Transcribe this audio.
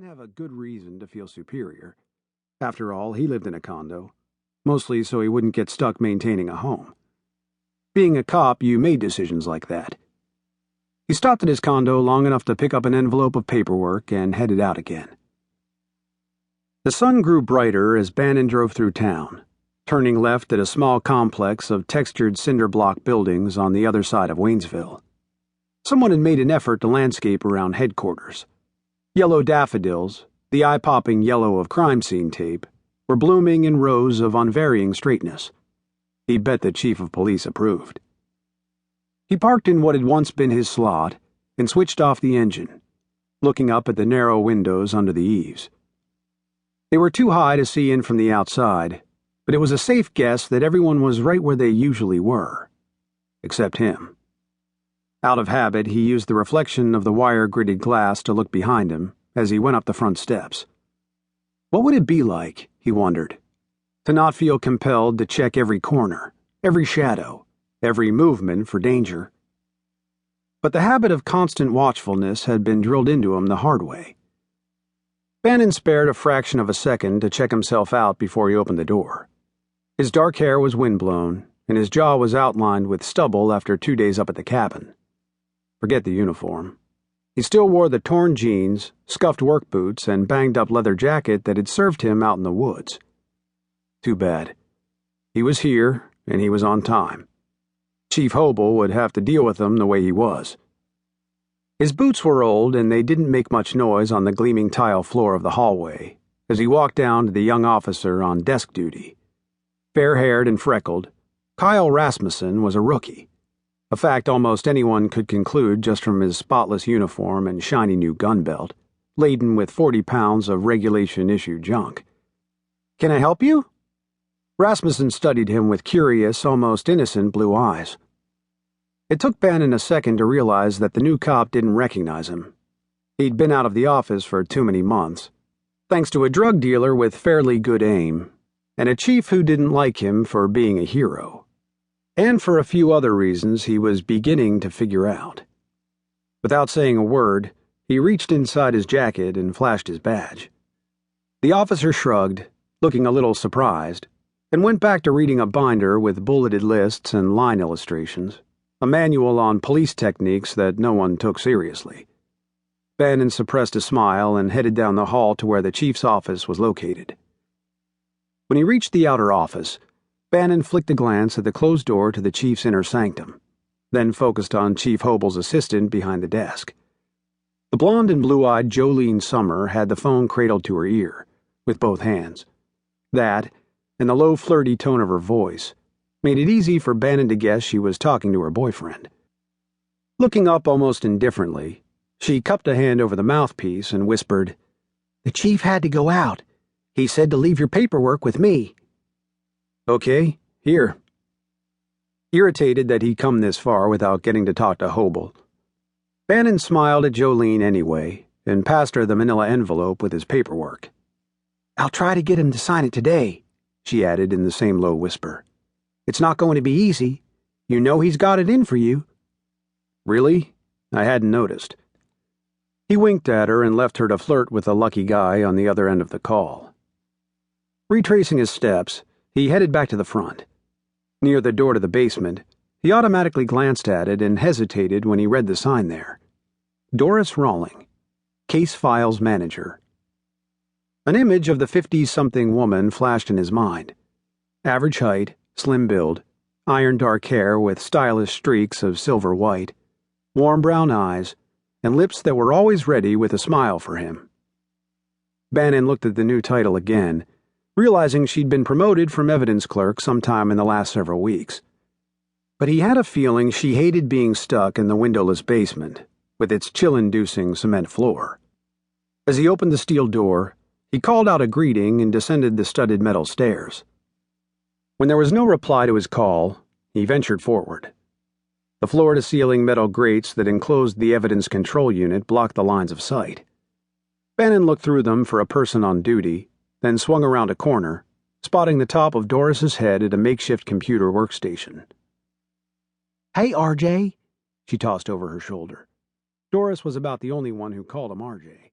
didn't have a good reason to feel superior. After all, he lived in a condo, mostly so he wouldn't get stuck maintaining a home. Being a cop, you made decisions like that. He stopped at his condo long enough to pick up an envelope of paperwork and headed out again. The sun grew brighter as Bannon drove through town, turning left at a small complex of textured cinder block buildings on the other side of Waynesville. Someone had made an effort to landscape around headquarters. Yellow daffodils, the eye-popping yellow of crime scene tape, were blooming in rows of unvarying straightness. He bet the chief of police approved. He parked in what had once been his slot and switched off the engine, looking up at the narrow windows under the eaves. They were too high to see in from the outside, but it was a safe guess that everyone was right where they usually were, except him. Out of habit, he used the reflection of the wire-gridded glass to look behind him as he went up the front steps. What would it be like, he wondered, to not feel compelled to check every corner, every shadow, every movement for danger? But the habit of constant watchfulness had been drilled into him the hard way. Bannon spared a fraction of a second to check himself out before he opened the door. His dark hair was windblown, and his jaw was outlined with stubble after 2 days up at the cabin. Forget the uniform. He still wore the torn jeans, scuffed work boots, and banged-up leather jacket that had served him out in the woods. Too bad. He was here, and he was on time. Chief Hobel would have to deal with him the way he was. His boots were old, and they didn't make much noise on the gleaming tile floor of the hallway as he walked down to the young officer on desk duty. Fair-haired and freckled, Kyle Rasmussen was a rookie, a fact almost anyone could conclude just from his spotless uniform and shiny new gun belt, laden with 40 pounds of regulation-issue junk. "Can I help you?" Rasmussen studied him with curious, almost innocent blue eyes. It took Bannon a second to realize that the new cop didn't recognize him. He'd been out of the office for too many months, thanks to a drug dealer with fairly good aim, and a chief who didn't like him for being a hero, and for a few other reasons he was beginning to figure out. Without saying a word, he reached inside his jacket and flashed his badge. The officer shrugged, looking a little surprised, and went back to reading a binder with bulleted lists and line illustrations, a manual on police techniques that no one took seriously. Bannon suppressed a smile and headed down the hall to where the chief's office was located. When he reached the outer office, Bannon flicked a glance at the closed door to the chief's inner sanctum, then focused on Chief Hobel's assistant behind the desk. The blonde and blue-eyed Jolene Summer had the phone cradled to her ear, with both hands. That, and the low, flirty tone of her voice, made it easy for Bannon to guess she was talking to her boyfriend. Looking up almost indifferently, she cupped a hand over the mouthpiece and whispered, "The chief had to go out. He said to leave your paperwork with me." "Okay, here." Irritated that he'd come this far without getting to talk to Hobel, Bannon smiled at Jolene anyway and passed her the manila envelope with his paperwork. "I'll try to get him to sign it today," she added in the same low whisper. "It's not going to be easy. You know he's got it in for you." "Really? I hadn't noticed." He winked at her and left her to flirt with the lucky guy on the other end of the call. Retracing his steps, he headed back to the front. Near the door to the basement, he automatically glanced at it and hesitated when he read the sign there. Doris Rawling, Case Files Manager. An image of the 50-something woman flashed in his mind. Average height, slim build, iron dark hair with stylish streaks of silver white, warm brown eyes, and lips that were always ready with a smile for him. Bannon looked at the new title again, realizing she'd been promoted from evidence clerk sometime in the last several weeks. But he had a feeling she hated being stuck in the windowless basement, with its chill-inducing cement floor. As he opened the steel door, he called out a greeting and descended the studded metal stairs. When there was no reply to his call, he ventured forward. The floor-to-ceiling metal grates that enclosed the evidence control unit blocked the lines of sight. Bannon looked through them for a person on duty, then swung around a corner, spotting the top of Doris's head at a makeshift computer workstation. "Hey, RJ," she tossed over her shoulder. Doris was about the only one who called him RJ.